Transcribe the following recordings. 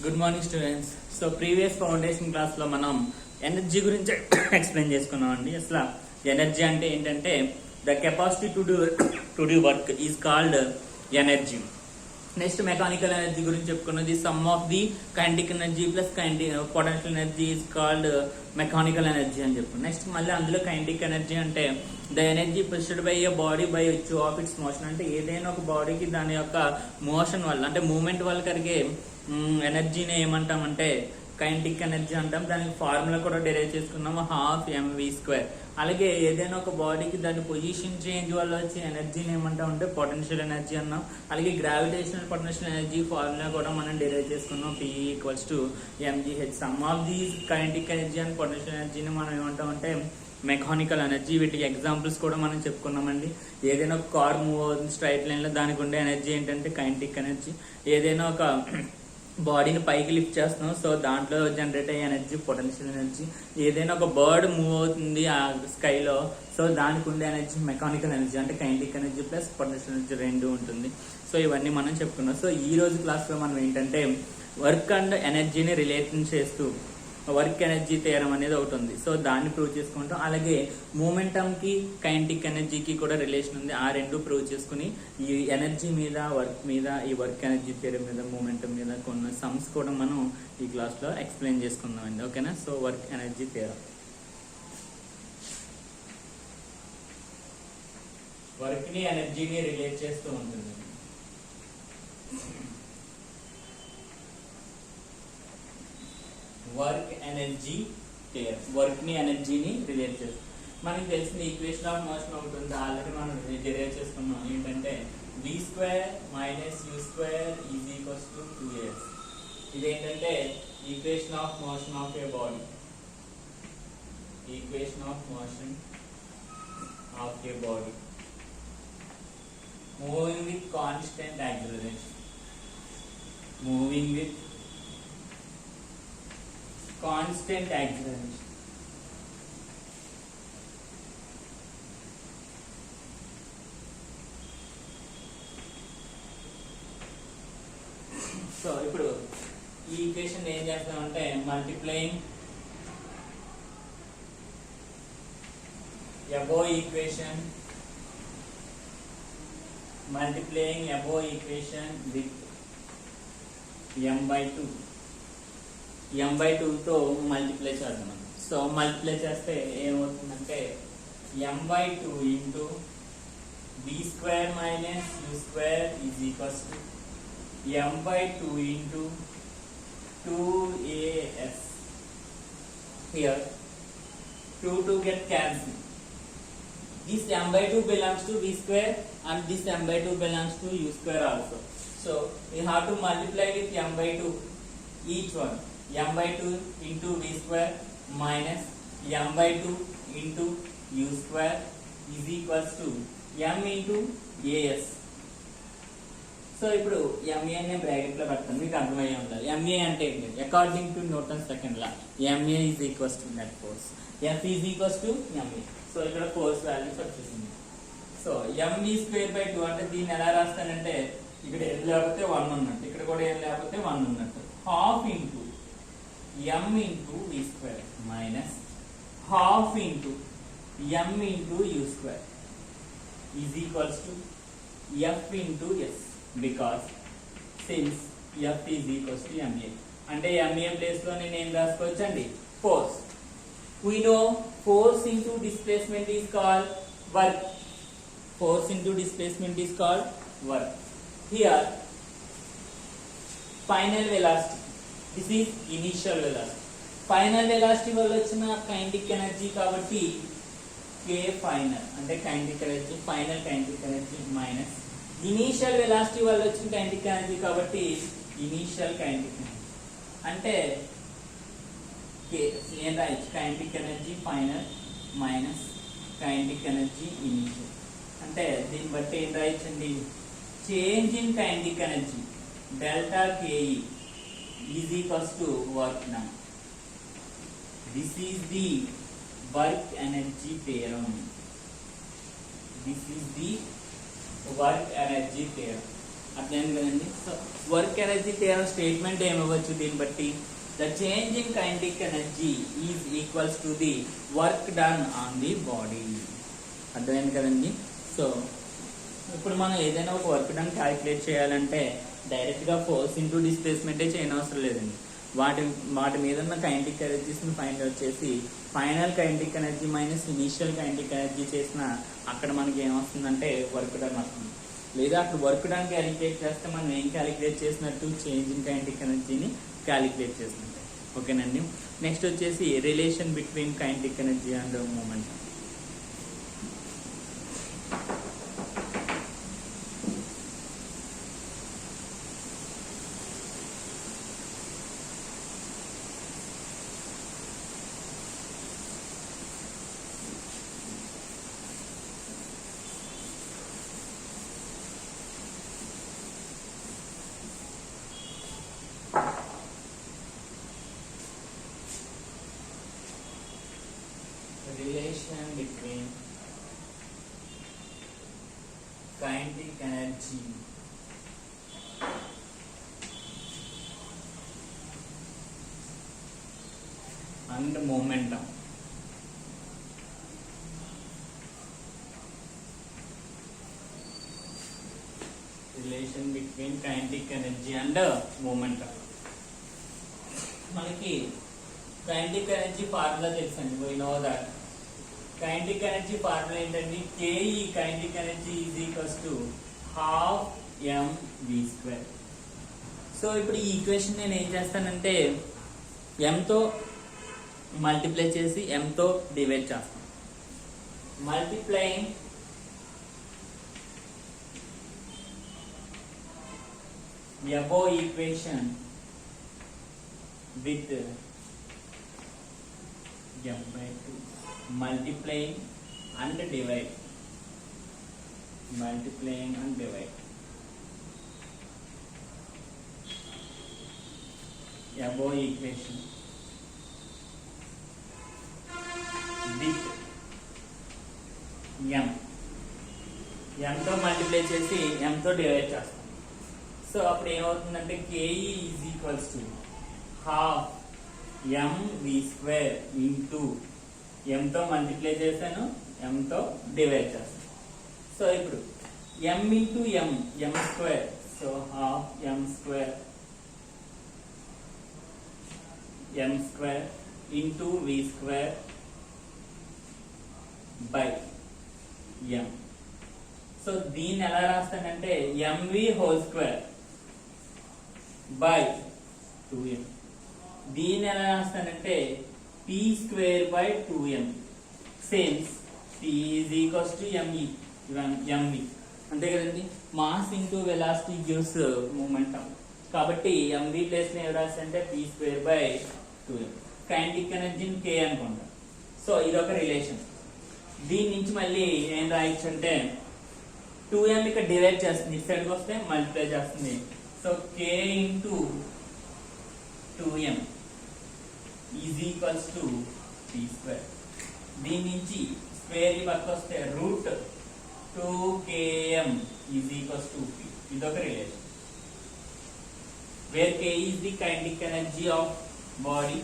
Good morning students. So previous foundation class లో మనం energy గురించి ఎక్స్ప్లెయిన్ చేసుకున్నాం అండి. అసలు ఎనర్జీ అంటే ఏంటంటే the capacity to do work is called energy. Next mechanical energy గురించి చెప్పుకున్నది sum of the kinetic energy plus potential energy is called mechanical energy అని చెప్పు. నెక్స్ట్ మళ్ళీ అందులో కైనెటిక్ ఎనర్జీ అంటే the energy pushed by a body by which of its motion. అంటే ఏదైనా ఒక బాడీకి దాని యొక్క మోషన్ వల్ల అంటే మూమెంట్ వల్ల కలిగే ఎనర్జీని ఏమంటామంటే కైనెటిక్ ఎనర్జీ అంటాం. దానికి ఫార్ములా కూడా డెరైవ్ చేసుకున్నాము, 12mv². అలాగే ఏదైనా ఒక బాడీకి దాని పొజిషన్ చేంజ్ వల్ల వచ్చే ఎనర్జీని ఏమంటామంటే పొటెన్షియల్ ఎనర్జీ అన్నాం. అలాగే గ్రావిటేషనల్ పొటెన్షియల్ ఎనర్జీ ఫార్ములా కూడా మనం డెరైవ్ చేసుకున్నాం, P=mgh. Some of these kinetic energy and potential ఎనర్జీని మనం ఏమంటామంటే మెకానికల్ ఎనర్జీ. వీటికి ఎగ్జాంపుల్స్ కూడా మనం చెప్పుకున్నామండి. ఏదైనా ఒక కార్ మూవ్ అవుతుంది స్ట్రైట్ లైన్ లో, దానికి ఉండే ఎనర్జీ ఏంటంటే కైనెటిక్ ఎనర్జీ. ఏదైనా ఒక బాడీని పైకి లిఫ్ట్ చేస్తున్నాం, సో దాంట్లో జనరేట్ అయ్యే ఎనర్జీ పొటెన్షియల్ ఎనర్జీ. ఏదైనా ఒక బర్డ్ మూవ్ అవుతుంది ఆ స్కైలో, సో దానికి ఉండే ఎనర్జీ మెకానికల్ ఎనర్జీ. అంటే kinetic energy plus potential energy రెండు ఉంటుంది. సో ఇవన్నీ మనం చెప్పుకున్నాం. సో ఈ రోజు క్లాస్ లో మనం ఏంటంటే వర్క్ అండ్ ఎనర్జీని రిలేషన్ చేస్తూ వర్క్ ఎనర్జీ థియరం అనేది ఒకటి ఉంది, సో దాన్ని ప్రూవ్ చేసుకుంటాం. అలాగే మూమెంటమ్ కి కైనెటిక్ ఎనర్జీకి కూడా రిలేషన్ ఉంది. ఆ రెండు ప్రూవ్ చేసుకుని ఈ ఎనర్జీ మీద వర్క్ మీద ఈ వర్క్ ఎనర్జీ థియరం మీద మూమెంటమ్ మీద కొన్ని సమ్స్ కూడా మనం ఈ క్లాస్ లో ఎక్స్ప్లెయిన్ చేసుకుందాం అండి. ఓకేనా? So work energy theorem, work ని ఎనర్జీని రిలేట్ చేస్తూ ఉంటుంది. వర్క్ ఎనర్జీ థియరం, వర్క్ ని ఎనర్జీని రిలేట్ చేస్తుంది. మనకి తెలిసిన ఈక్వేషన్ ఆఫ్ మోషన్ ఉంటుంది, ఆల్రెడీ మనం డెరైవ్ చేసుకున్నాం. ఏంటంటే v² - u² = 2as. ఇదేంటంటే equation of motion of A body, equation of motion of A body moving with constant acceleration, moving with constant acceleration. So ఇప్పుడు ఈ ఈక్వేషన్ ఏం చేస్తామంటే multiplying above equation with m/2 తో multiply చేద్దాం. So multiply చేస్తే ఏమవుతుందంటే m/2 into v² - u² = m/2 into 2as. Here 2 get cancelled. This m/2 belongs to v² and this m/2 belongs to u² also. So we have to multiply with m/2 each one. m/2 into v² minus m/2 into u² is equals to m into as. So ఇప్పుడు MA అనే bracket లో పెడతాను, మీకు అర్థమయ్యే ఉండాలి. MA అంటే ఏంటి? According to Newton second law MA is equals to net force, F is equals to MA. So ఇక్కడ ఫోర్స్ వాల్యూస్ వచ్చేసింది. సో mv²/2 అంటే దీన్ని ఎలా రాస్తానంటే ఇక్కడ ఏం లేకపోతే 1 ఉన్నట్టు, ఇక్కడ కూడా ఏం లేకపోతే 1 ఉన్నట్టు. Half into m into v² minus half into m into u² is equals to f into s, because since f is equals to ma. అంటే ma ప్లేస్ లో నేను ఏం రాసుకోవచ్చండి? Force. We know force into displacement is called work. Force into displacement is called work. Here final velocity, this is initial velocity. Final velocity వల్ల వచ్చిన kinetic energy కాబట్టి k final అంటే kinetic energy, final kinetic energy minus initial velocity వల్ల వచ్చిన kinetic energy కాబట్టి initial kinetic energy. అంటే ఏం రాయొచ్చు? Kinetic energy final minus kinetic energy initial. అంటే దీన్ని బట్టి ఏం రాయొచ్చండి? Change in kinetic energy delta KE is equals to work done. This is the work energy theorem. This is the work energy theorem. అర్థమైంది కదండి. So work energy theorem statement ఏమవ్వచ్చు దీన్ని బట్టి? The change in kinetic energy is equals to the work done on the body. అర్థమైంది కదండి. So ఇప్పుడు మనం ఏదైనా ఒక వర్క్ డన్ క్యాలిక్యులేట్ చేయాలంటే డైరెక్ట్గా ఫోర్స్ ఇంటూ డిస్ప్లేస్మెంటే చేయనవసరం లేదండి. వాటి మీద ఉన్న కైనెటిక్ ఎనర్జీస్ని ఫైండ్ అవుట్ చేసి final kinetic energy minus initial kinetic energy చేసిన అక్కడ మనకి ఏమొస్తుందంటే వర్క్ డన్ వస్తుంది. లేదా అక్కడ వర్క్ డన్ క్యాలిక్యులేట్ చేస్తే మనం ఏం క్యాలిక్యులేట్ చేసినట్టు? చేంజ్ ఇన్ కైనెటిక్ ఎనర్జీని క్యాలిక్యులేట్ చేసినట్టు. ఓకేనండి. నెక్స్ట్ వచ్చేసి relation between kinetic energy and momentum. Relation between kinetic energy and momentum. Relation between kinetic energy and momentum. మనకి kinetic energy ఫార్ములా తెలుసండి. we know that kinetic energy formula ఏంటండి? ke kinetic energy is equals to half mv². So ఇప్పుడు ఈ equation నేను ఏం చేస్తానంటే m తో multiply చేసి m తో డివైడ్ చేస్తాను. Multiplying above equation with m/2, multiplying and divide, multiplying and divide above equation with m తో మల్టిప్లై చేసి m తో డివైడ్ చేస్తాం. సో అప్పుడు ఏమవుతుందంటే ke is equals to half mv² into m తో మల్టిప్లై చేశాను, m తో డివైడ్ చేస్తాను. సో ఇప్పుడు m into m². So half m² into v² by m. So దీన్ని ఎలా రాస్తానంటే mv² బై 2m. దీన్ని ఎలా రాస్తానంటే p² by 2m. Since p is equals to mv. అంతే కదండి. Mass into velocity gives momentum. కాబట్టి mv ప్లేస్ ఏం రాస్తానంటే p² by 2m. Kinetic ఎనర్జీని k అనుకుంటాం. సో ఇదొక రిలేషన్. దీని నుంచి మళ్ళీ ఏం రాయొచ్చు అంటే 2m ఇక్కడ డివైడ్ చేస్తుంది, ఇటు సైడ్కి వస్తే మల్టిప్లై చేస్తుంది. So k into 2m is equals to p². దీని నుంచి స్క్వేర్ ఈ పక్క వస్తే root 2km is equals to p. ఇదొక relation. Where k is the kinetic energy of body,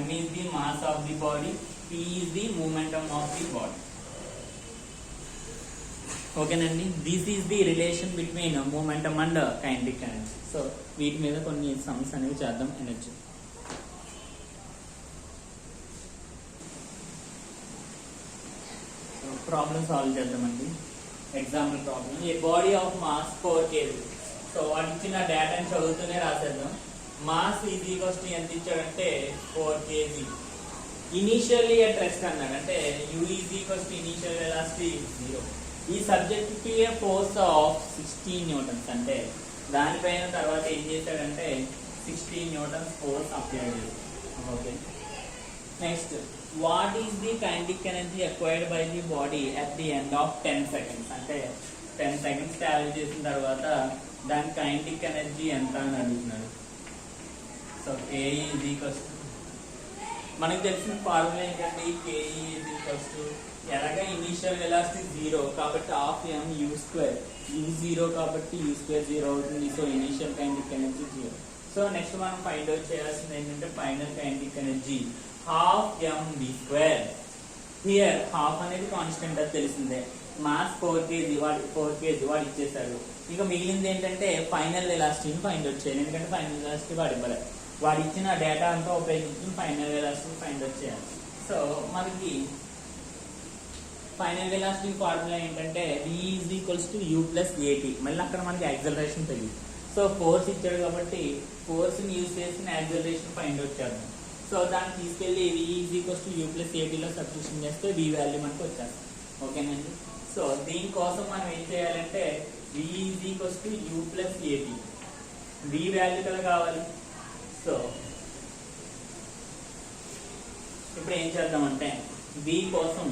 m is the mass of the body, p is the momentum of the body. ఓకేనండి. This is the relation between momentum and kinetic energy. So వీటి మీద కొన్ని sums అనేవి చేద్దాం. Energy problem solve చేద్దామండి. Example problem. A body of mass 4 kg. So వాటి ఇచ్చిన డేటాని చదువుతూనే రాసేద్దాం. మాస్ ఈజ్ ఈక్వల్స్ టు ఎంత ఇచ్చాడంటే 4 kg. ఇనీషియల్లీ అట్ రెస్ట్ అన్నాడు, అంటే u is equals to initial velocity 0. ఈ సబ్జెక్ట్ కి ఫోర్స్ ఆఫ్ 16 న్యూటన్స్, అంటే దానిపైన తర్వాత ఏం చేశాడంటే 16 న్యూటన్స్ ఫోర్స్ అప్లై చేశాడు. Okay. Next, what is the kinetic energy acquired by the body at the end of 10 seconds? అంటే 10 seconds ట్రావెల్ చేసిన తర్వాత దాని కైనెటిక్ ఎనర్జీ ఎంత అని అడుగుతున్నాడు. So k is equals to మనకు తెలిసిన ఫార్ములా ఏంటంటే కేఈ ఈజ్ ఈక్వల్స్ టు ఎలాగా ఇనీషియల్ వెలాసిటీ 0 కాబట్టి half M U square, U 0 కాబట్టి యూ స్క్వేర్ 0 అవుతుంది. So initial kinetic energy 0. So next మనం ఫైండ్ అవుట్ చేయాల్సింది ఏంటంటే final kinetic energy half M V square. Here half అనేది constant, అది తెలిసిందే. మాస్ 4 kg, వాడు ఇచ్చేసాడు. ఇక మిగిలింది ఏంటంటే ఫైనల్ వెలాసిటీని ఫైండ్ అవుట్ చేయాలి. ఎందుకంటే ఫైనల్ వెలాసిటీ వాడు ఇవ్వలేదు. వాడు ఇచ్చిన డేటా అంతా ఉపయోగించి ఫైనల్ వెలాసిటీని ఫైండ్ అవుట్ చేయాలి. సో మనకి ఫైనల్ వెలాసిటీ ఫార్ములా ఏంటంటే v is equals to u plus ఏటీ. మళ్ళీ అక్కడ మనకి యాక్సలరేషన్ తెలియదు. సో ఫోర్స్ ఇచ్చాడు కాబట్టి ఫోర్స్ ని యూజ్ చేసి యాక్సలరేషన్ ఫైండ్ అవుట్ చేద్దాం. సో దాన్ని తీసుకెళ్లి v is equals to u plus ఏటీలో సబ్స్టిట్యూషన్ చేస్తే v వాల్యూ మనకు వచ్చేస్తుంది. ఓకేనండి. సో దీనికోసం మనం ఏం చేయాలంటే v is equals to u plus a t, v value కదా కావాలి. సో ఇప్పుడు ఏం చేద్దామంటే v కోసం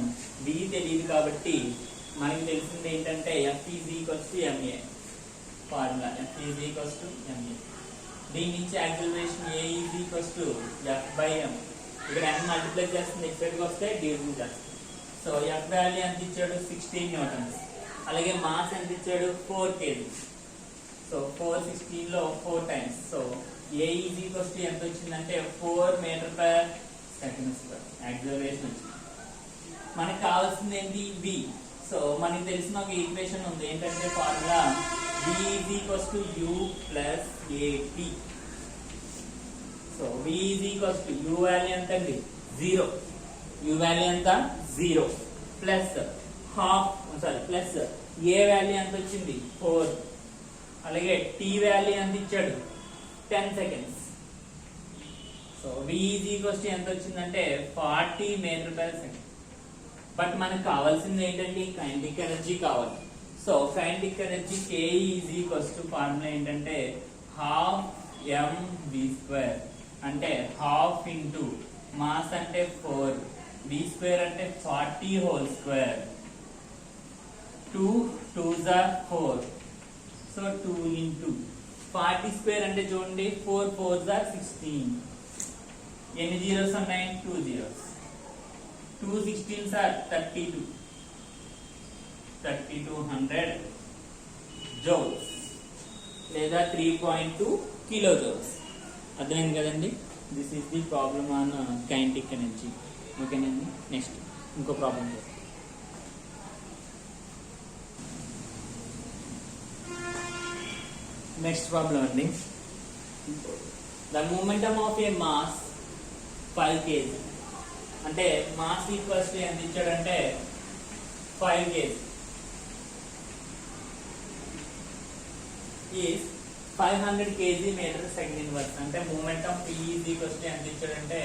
v తెలియదు కాబట్టి మనకి తెలిసింది ఏంటంటే f is equals to ma. Formula f is equals to ma. దీని నుంచి acceleration a is equals to f by m. ఇక్కడ m మల్టిప్లై చేస్తుంది, ఎక్స్ట్రాకి వస్తే డివిజన్ చేస్తుంది. సో f వాల్యూ ఎంత ఇచ్చాడు 16 న్యూటన్స్. అలాగే మాస్ ఎంత ఇచ్చాడు 4 kg. సో 416 లో 4 times. So a is equals to ఎంత వచ్చిందంటే 4 meter per second square acceleration వచ్చింది. మనకు కావాల్సింది ఏంటి v. సో మనకి తెలిసిన ఒక ఈక్వేషన్ ఉంది ఏంటంటే formula v is equals to u plus a t. So v is equals to u value ఎంత అండి 0, u వాల్యూ ఎంత 0 plus half plus a value ఎంత వచ్చింది 4. అలాగే t వాల్యూ ఎంత ఇచ్చాడు 10 seconds. So v is equals to ఎంత వచ్చిందంటే 40 మీటర్ పర్ సెకండ్. బట్ మనకు కావాల్సింది ఏంటంటే కైనెటిక్ ఎనర్జీ కావాలి. So kinetic energy k is equals to formula ఏంటంటే హాఫ్ m v స్క్వేర్, అంటే హాఫ్ ఇంటూ మాస్ అంటే 4, v స్క్వేర్ అంటే 40 whole square. 2 2s are 4. So 2 into 40 square అంటే చూడండి 4 4s are 16. ఎన్ని జీరోస్ ఉన్నాయి 2 జీరోస్. 2 16s are 32. 3200 జౌల్స్ లేదా 3.2 kilo joules. అర్థమైంది కదండి. This is the problem on kinetic energy. ఓకేనండి. నెక్స్ట్ ఇంకో ప్రాబ్లం చేస్తాం. నెక్స్ట్ ప్రాబ్లం అండి, the momentum of a mass 5 kg. అంటే మాస్ ఈక్వల్స్ టు ఎంత ఇచ్చాడంటే 5 kg is 500 kg metre second inverse. అంటే momentum p is equals to ఎంత ఇచ్చాడంటే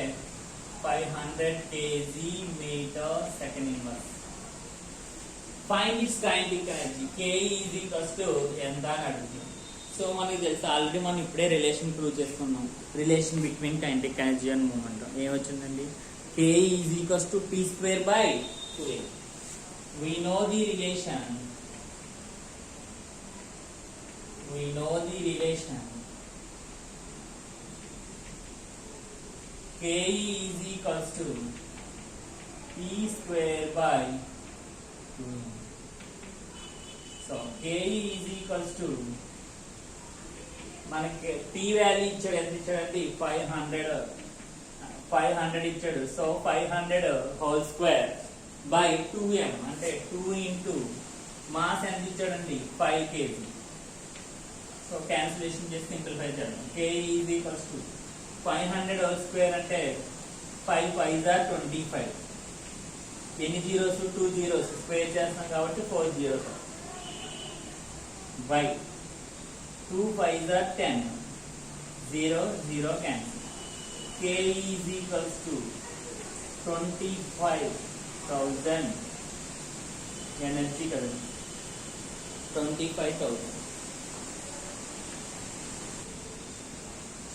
500 kg metre second inverse. Find its kinetic energy k is equals to ఎంత అని అడుగుతుంది. So మనకి తెలుసు ఆల్రెడీ మనం ఇప్పుడే రిలేషన్ ప్రూవ్ చేసుకున్నాం, relation between kinetic energy and momentum. ఏమొచ్చిందండి k is equals to p square by 2a. we know the relation k is equals to p square by 2. So k is equals to మనకి p value ఇచ్చాడు, ఎంత ఇచ్చాడంటే 500 ఇచ్చాడు. So 500 whole square by 2m అంటే 2 into mass ఎంత ఇచ్చాడండి 5 kg. So cancellation చేసి simplify చేద్దాం. k is equals to 500 whole square అంటే 5 5s are 25. ఎన్ని జీరోస్ 2 జీరోస్ స్క్వేర్ చేస్తాం కాబట్టి 4 zeros by 2 5s are 10. 0 0 cancel. k is equals to 25,000 energy కదండి 25,000.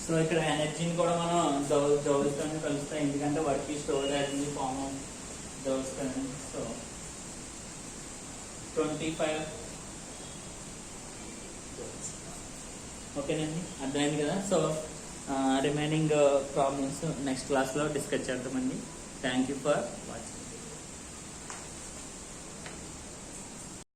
సో ఇక్కడ ఎనర్జీని కూడా మనం జౌల్స్ తో కలుస్తాం, ఎందుకంటే వర్క్ ఈ స్టోర్ అయింది ఫార్మ్ ఆఫ్ జౌల్స్ కదండి. సో 25 ఓకేనండి, అర్థమైంది కదా. సో రిమైనింగ్ ప్రాబ్లమ్స్ నెక్స్ట్ క్లాస్లో డిస్కస్ చేద్దామండి. Thank you for watching.